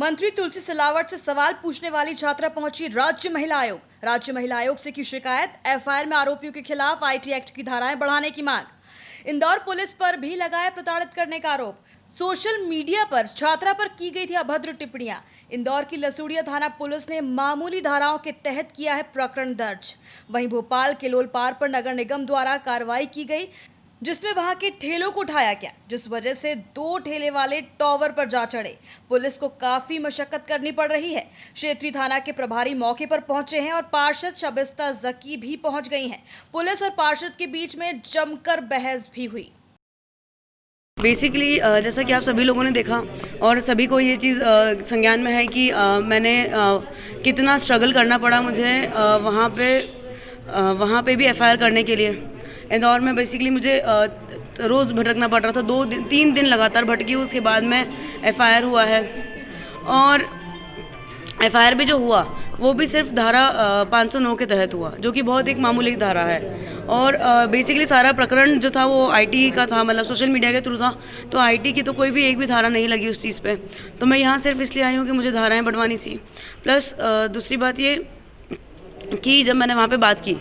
मंत्री तुलसी सिलावट से सवाल पूछने वाली छात्रा पहुंची राज्य महिला आयोग। राज्य महिला आयोग से की शिकायत, एफआईआर में आरोपियों के खिलाफ आईटी एक्ट की धाराएं बढ़ाने की मांग। इंदौर पुलिस पर भी लगाया प्रताड़ित करने का आरोप। सोशल मीडिया पर छात्रा पर की गई थी अभद्र टिप्पणियां। इंदौर की लसूड़िया थाना पुलिस ने मामूली धाराओं के तहत किया है प्रकरण दर्ज। वहीं भोपाल के लोलपार पर नगर निगम द्वारा कार्रवाई की गई, जिसमें वहां के ठेलों को उठाया गया, जिस वजह से 2 ठेले वाले टॉवर पर जा चढ़े। पुलिस को काफी मशक्कत करनी पड़ रही है। क्षेत्रीय थाना के प्रभारी मौके पर पहुंचे हैं और पार्षद शबिस्ता जकी भी पहुंच गई हैं। पुलिस और पार्षद के बीच में जमकर बहस भी हुई। बेसिकली जैसा कि आप सभी लोगों ने देखा और सभी को ये चीज़ संज्ञान में है कि मैंने कितना स्ट्रगल करना पड़ा मुझे वहाँ पे भी एफआईआर करने के लिए। इंदौर में बेसिकली मुझे रोज़ भटकना पड़ रहा था, 2-3 दिन लगातार भटकी, उसके बाद में एफआईआर हुआ है। और एफआईआर भी जो हुआ वो भी सिर्फ धारा 509 के तहत हुआ, जो कि बहुत एक मामूली धारा है। और बेसिकली सारा प्रकरण जो था वो आईटी का था, मतलब सोशल मीडिया के थ्रू था, तो आईटी की तो कोई भी एक भी धारा नहीं लगी उस चीज़ पे। तो मैं यहाँ सिर्फ इसलिए आई हूँ कि मुझे धाराएं बढ़वानी थी। प्लस दूसरी बात ये कि जब मैंने वहाँ पे बात की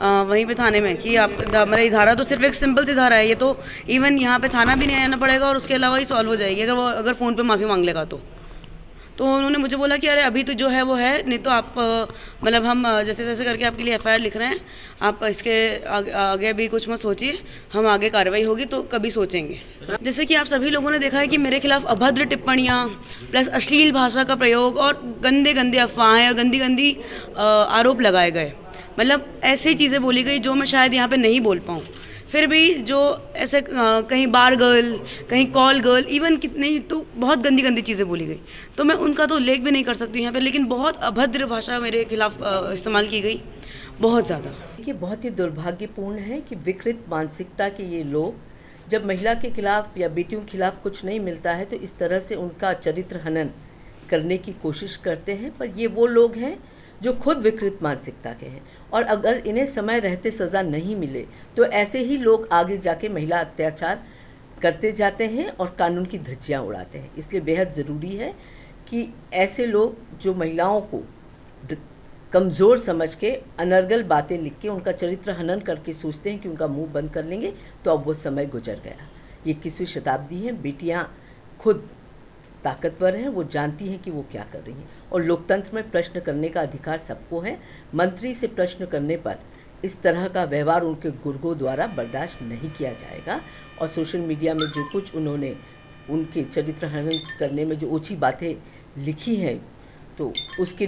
वहीं पे थाने में कि आप मेरी धारा तो सिर्फ एक सिंपल सी धारा है, ये तो इवन यहाँ पे थाना भी नहीं आना पड़ेगा और उसके अलावा ही सॉल्व हो जाएगी अगर फ़ोन पे माफ़ी मांग लेगा तो उन्होंने मुझे बोला कि अरे अभी तो जो है वो है, नहीं तो आप मतलब हम जैसे तैसे करके आपके लिए एफआईआर लिख रहे हैं, आप इसके आगे भी कुछ मत सोचिए, हम आगे कार्रवाई होगी तो कभी सोचेंगे। जैसे कि आप सभी लोगों ने देखा है कि मेरे खिलाफ अभद्र टिप्पणियाँ प्लस अश्लील भाषा का प्रयोग और गंदे गंदे अफवाहें और गंदी गंदी आरोप लगाए गए। मतलब ऐसी चीज़ें बोली गई जो मैं शायद यहाँ पर नहीं बोल पाऊँ। फिर भी जो ऐसे कहीं बार गर्ल, कहीं कॉल गर्ल, इवन कितने तो बहुत गंदी गंदी चीज़ें बोली गई, तो मैं उनका तो उल्लेख भी नहीं कर सकती यहाँ पे। लेकिन बहुत अभद्र भाषा मेरे खिलाफ इस्तेमाल की गई, बहुत ज़्यादा। ये बहुत ही दुर्भाग्यपूर्ण है कि विकृत मानसिकता के ये लोग जब महिला के खिलाफ या बेटियों के खिलाफ कुछ नहीं मिलता है तो इस तरह से उनका चरित्र हनन करने की कोशिश करते हैं। पर ये वो लोग हैं जो खुद विकृत मानसिकता के हैं, और अगर इन्हें समय रहते सज़ा नहीं मिले तो ऐसे ही लोग आगे जाके महिला अत्याचार करते जाते हैं और कानून की धज्जियां उड़ाते हैं। इसलिए बेहद ज़रूरी है कि ऐसे लोग जो महिलाओं को कमज़ोर समझ के अनर्गल बातें लिख के उनका चरित्र हनन करके सोचते हैं कि उनका मुंह बंद कर लेंगे, तो अब वो समय गुजर गया। ये 21वीं शताब्दी है, बेटियाँ खुद ताकतवर हैं, वो जानती हैं कि वो क्या कर रही हैं, और लोकतंत्र में प्रश्न करने का अधिकार सबको है। मंत्री से प्रश्न करने पर इस तरह का व्यवहार उनके गुर्गों द्वारा बर्दाश्त नहीं किया जाएगा। और सोशल मीडिया में जो कुछ उन्होंने उनके चरित्र हनन करने में जो ओछी बातें लिखी हैं, तो उसके